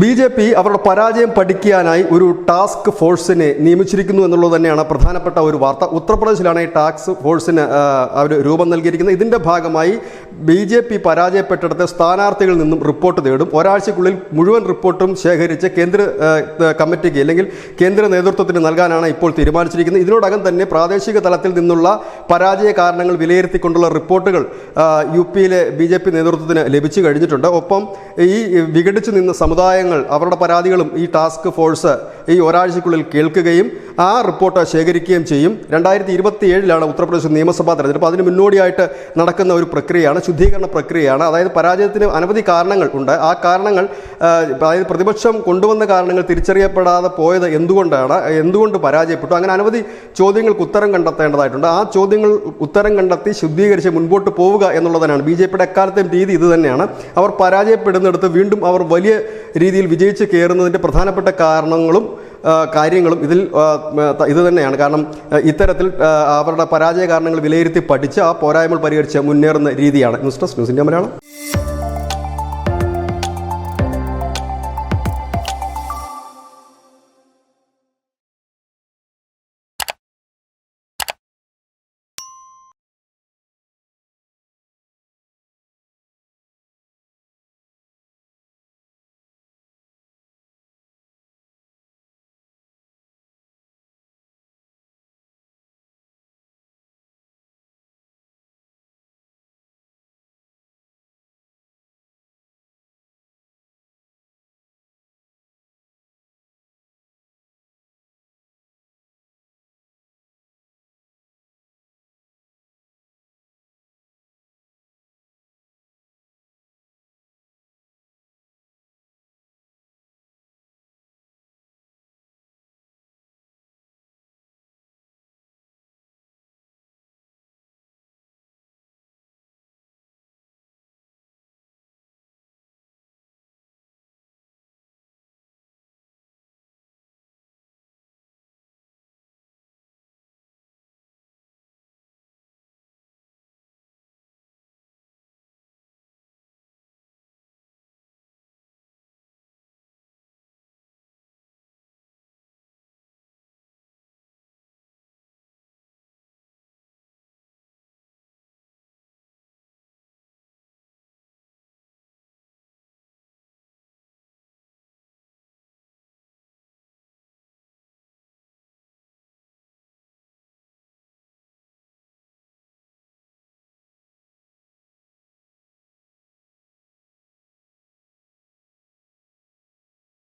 BJP. അവരുടെ പരാജയം പഠിക്കാനായി ഒരു ടാസ്ക് ഫോഴ്സിനെ നിയമിച്ചിരിക്കുന്നു എന്നുള്ളത് തന്നെയാണ് പ്രധാനപ്പെട്ട ഒരു വാർത്ത. ഉത്തർപ്രദേശിലാണ് ഈ ടാസ്ക് ഫോഴ്സിന് അവർ രൂപം നൽകിയിരിക്കുന്നത്. ഇതിൻ്റെ ഭാഗമായി ബി.ജെ.പി. പരാജയപ്പെട്ടിടത്തെ സ്ഥാനാർത്ഥികളിൽ നിന്നും റിപ്പോർട്ട് തേടും. ഒരാഴ്ചക്കുള്ളിൽ മുഴുവൻ റിപ്പോർട്ടും ശേഖരിച്ച് കേന്ദ്ര കമ്മിറ്റിക്ക് അല്ലെങ്കിൽ കേന്ദ്ര നേതൃത്വത്തിന് നൽകാനാണ് ഇപ്പോൾ തീരുമാനിച്ചിരിക്കുന്നത്. ഇതിനോടകം തന്നെ പ്രാദേശിക തലത്തിൽ നിന്നുള്ള പരാജയ കാരണങ്ങൾ വിലയിരുത്തിക്കൊണ്ടുള്ള റിപ്പോർട്ടുകൾ യു.പിയിലെ ബി.ജെ.പി. നേതൃത്വത്തിന് ലഭിച്ചു കഴിഞ്ഞിട്ടുണ്ട്. ഒപ്പം ഈ വിഘടിച്ചു നിന്ന സമുദായങ്ങൾ അവരുടെ പരാതികളും ഈ ടാസ്ക് ഫോഴ്സ് ഈ ഒരാഴ്ചക്കുള്ളിൽ കേൾക്കുകയും ആ റിപ്പോർട്ട് ശേഖരിക്കുകയും ചെയ്യും. 2027 ഉത്തർപ്രദേശ് നിയമസഭാ തെരഞ്ഞെടുപ്പ്. അതിന് മുന്നോടിയായിട്ട് നടക്കുന്ന ഒരു പ്രക്രിയയാണ്, ശുദ്ധീകരണ പ്രക്രിയയാണ്. അതായത് പരാജയത്തിന് അനവധി കാരണങ്ങൾ ഉണ്ട്. ആ കാരണങ്ങൾ, അതായത് പ്രതിപക്ഷം കൊണ്ടുവന്ന കാരണങ്ങൾ തിരിച്ചറിയപ്പെടാതെ പോയത് എന്തുകൊണ്ട് പരാജയപ്പെട്ടു, അങ്ങനെ അനവധി ചോദ്യങ്ങൾക്ക് ഉത്തരം കണ്ടെത്തേണ്ടതായിട്ടുണ്ട്. ആ ചോദ്യങ്ങൾ ഉത്തരം കണ്ടെത്തി ശുദ്ധീകരിച്ച് മുൻപോട്ട് പോവുക എന്നുള്ളതിനാണ് ബി.ജെ.പിയുടെ എക്കാലത്തെയും രീതി. ഇത് തന്നെയാണ്. അവർ പരാജയപ്പെടുന്നിടത്ത് വീണ്ടും അവർ വലിയ രീതിയിൽ വിജയിച്ച് കയറുന്നതിൻ്റെ പ്രധാനപ്പെട്ട കാരണങ്ങളും കാര്യങ്ങളും ഇത് തന്നെയാണ്. കാരണം ഇത്തരത്തിൽ അവരുടെ പരാജയ കാരണങ്ങൾ വിലയിരുത്തി പഠിച്ച് ആ പോരായ്മകൾ പരിഹരിച്ച് മുന്നേറുന്ന രീതിയാണ്. News desk, news India Malayalam.